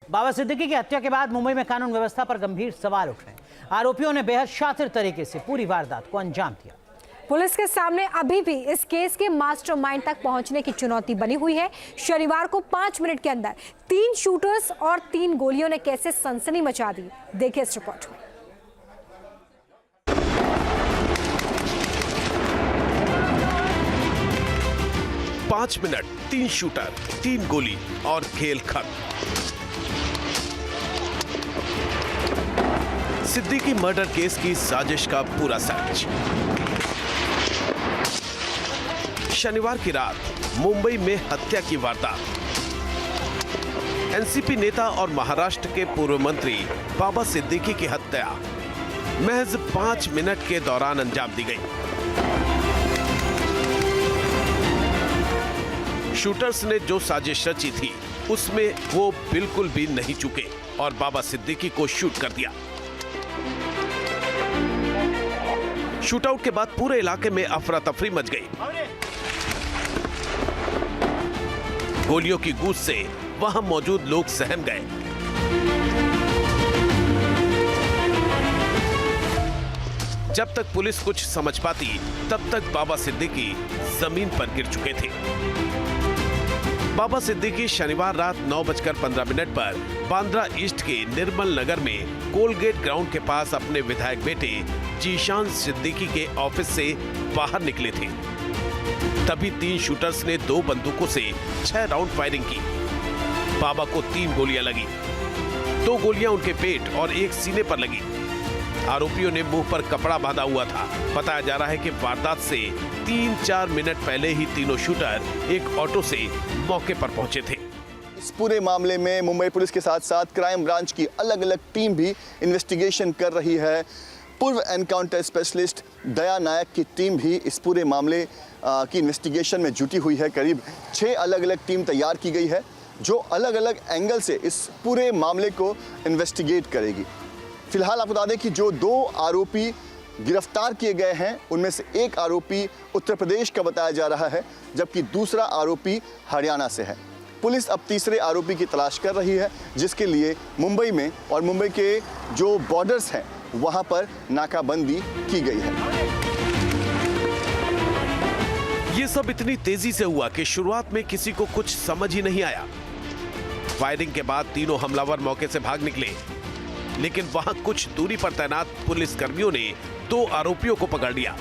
बाबा सिद्दीकी की हत्या के बाद मुंबई में कानून व्यवस्था पर गंभीर सवाल उठ रहे हैं। आरोपियों ने बेहद शातिर तरीके से पूरी वारदात को अंजाम दिया। पुलिस के सामने अभी भी इस केस के मास्टरमाइंड तक पहुंचने की चुनौती बनी हुई है। शनिवार को 5 मिनट के अंदर 3 शूटर्स और 3 गोलियों ने कैसे सनसनी मचा दी, देखिए इस रिपोर्ट में। पांच मिनट, 3 शूटर, 3 गोली और खेल खत्म। सिद्दीकी मर्डर केस की साजिश का पूरा सच। शनिवार की रात मुंबई में हत्या की वारदात। एनसीपी नेता और महाराष्ट्र के पूर्व मंत्री बाबा सिद्दीकी की हत्या महज 5 मिनट के दौरान अंजाम दी गई। शूटर्स ने जो साजिश रची थी उसमें वो बिल्कुल भी नहीं चूके और बाबा सिद्दीकी को शूट कर दिया। शूटआउट के बाद पूरे इलाके में अफरा तफरी मच गई। गोलियों की गूंज से वहां मौजूद लोग सहम गए। जब तक पुलिस कुछ समझ पाती तब तक बाबा सिद्दीकी जमीन पर गिर चुके थे। बाबा सिद्दीकी शनिवार रात 9:15 पर बांद्रा ईस्ट के निर्मल नगर में कोलगेट ग्राउंड के पास अपने विधायक बेटे जीशान सिद्दीकी के ऑफिस से बाहर निकले थे। तभी 3 शूटर्स ने 2 बंदूकों से 6 राउंड फायरिंग की। बाबा को 3 गोलियां लगी। 2 गोलियां उनके पेट और 1 सीने पर लगी। आरोपियों ने मुंह पर कपड़ा बांधा हुआ था। बताया जा रहा है कि वारदात से 3-4 मिनट पहले ही तीनों शूटर एक ऑटो से मौके पर पहुंचे थे। इस पूरे मामले में मुंबई पुलिस के साथ साथ क्राइम ब्रांच की अलग अलग टीम भी इन्वेस्टिगेशन कर रही है। पूर्व एनकाउंटर स्पेशलिस्ट दया नायक की टीम भी इस पूरे मामले की इन्वेस्टिगेशन में जुटी हुई है। करीब 6 अलग अलग टीम तैयार की गई है जो अलग अलग एंगल से इस पूरे मामले को इन्वेस्टिगेट करेगी। फिलहाल आपको बता दें कि जो 2 आरोपी गिरफ्तार किए गए हैं उनमें से एक आरोपी उत्तर प्रदेश का बताया जा रहा है, जबकि दूसरा आरोपी हरियाणा से है। पुलिस अब तीसरे आरोपी की तलाश कर रही है, जिसके लिए मुंबई में और मुंबई के जो बॉर्डर्स हैं वहां पर नाकाबंदी की गई है। ये सब इतनी तेजी से हुआ कि शुरुआत में किसी को कुछ समझ ही नहीं आया। फायरिंग के बाद तीनों हमलावर मौके से भाग निकले, लेकिन वहां कुछ दूरी पर तैनात पुलिस कर्मियों ने 2 आरोपियों को पकड़ लिया,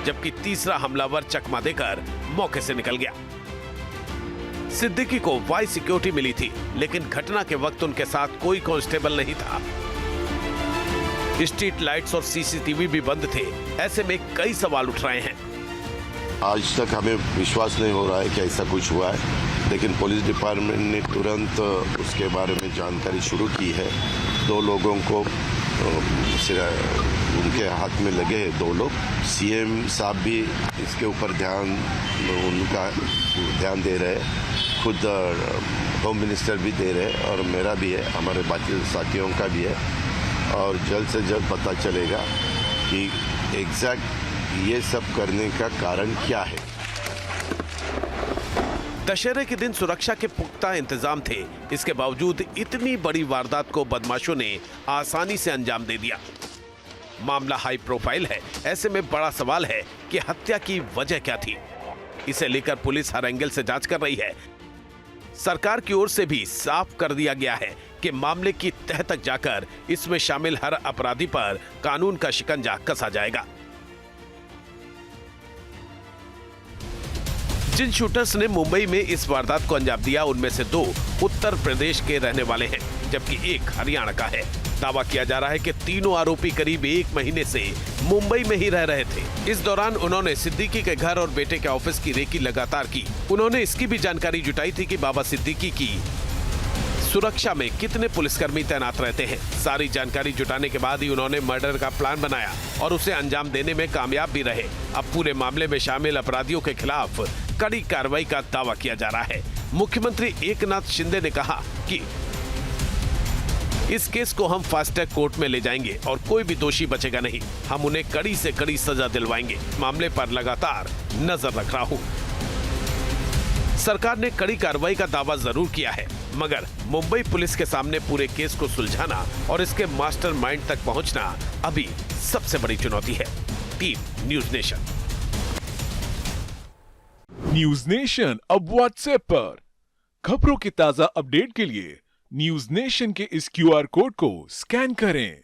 जबकि तीसरा हमलावर चकमा देकर मौके से निकल गया। सिद्दीकी को वाई सिक्योरिटी मिली थी, लेकिन घटना के वक्त उनके साथ कोई कांस्टेबल नहीं था। स्ट्रीट लाइट्स और सीसीटीवी भी बंद थे। ऐसे में कई सवाल उठ रहे हैं। आज तक हमें विश्वास नहीं हो रहा है कि ऐसा कुछ हुआ है, लेकिन पुलिस डिपार्टमेंट ने तुरंत उसके बारे में जानकारी शुरू की है। 2 लोगों को उनके हाथ में लगे हैं 2 लोग। सीएम साहब भी इसके ऊपर उनका ध्यान दे रहे हैं, खुद होम मिनिस्टर भी दे रहे हैं और मेरा भी है, हमारे बाकी साथियों का भी है। और जल्द से जल्द पता चलेगा कि एग्जैक्ट ये सब करने का कारण क्या है। दशहरे के दिन सुरक्षा के पुख्ता इंतजाम थे। इसके बावजूद इतनी बड़ी वारदात को बदमाशों ने आसानी से अंजाम दे दिया। मामला हाई प्रोफाइल है। ऐसे में बड़ा सवाल है कि हत्या की वजह क्या थी। इसे लेकर पुलिस हर एंगल से जांच कर रही है। सरकार की ओर से भी साफ कर दिया गया है कि मामले की तह तक जाकर इसमें शामिल हर अपराधी पर कानून का शिकंजा कसा जाएगा। जिन शूटर्स ने मुंबई में इस वारदात को अंजाम दिया उनमें से 2 उत्तर प्रदेश के रहने वाले हैं, जबकि 1 हरियाणा का है। दावा किया जा रहा है कि तीनों आरोपी करीब 1 महीने से मुंबई में ही रह रहे थे। इस दौरान उन्होंने सिद्दीकी के घर और बेटे के ऑफिस की रेकी लगातार की। उन्होंने इसकी भी जानकारी जुटाई थी कि बाबा सिद्दीकी की सुरक्षा में कितने पुलिसकर्मी तैनात रहते हैं। सारी जानकारी जुटाने के बाद ही उन्होंने मर्डर का प्लान बनाया और उसे अंजाम देने में कामयाब भी रहे। अब पूरे मामले में शामिल अपराधियों के खिलाफ कड़ी कार्रवाई का दावा किया जा रहा है। मुख्यमंत्री एकनाथ शिंदे ने कहा कि इस केस को हम फास्ट ट्रैक कोर्ट में ले जाएंगे और कोई भी दोषी बचेगा नहीं। हम उन्हें कड़ी से कड़ी सजा दिलवाएंगे। मामले पर लगातार नजर रख रहा हूं। सरकार ने कड़ी कार्रवाई का दावा जरूर किया है। मगर मुंबई पुलिस के सामने पूरे केस को सुलझाना और इसके मास्टरमाइंड तक पहुंचना अभी सबसे बड़ी चुनौती है। Team news nation. News nation अब व्हाट्सएप पर खबरों की ताजा अपडेट के लिए न्यूज नेशन के इस QR कोड को स्कैन करें।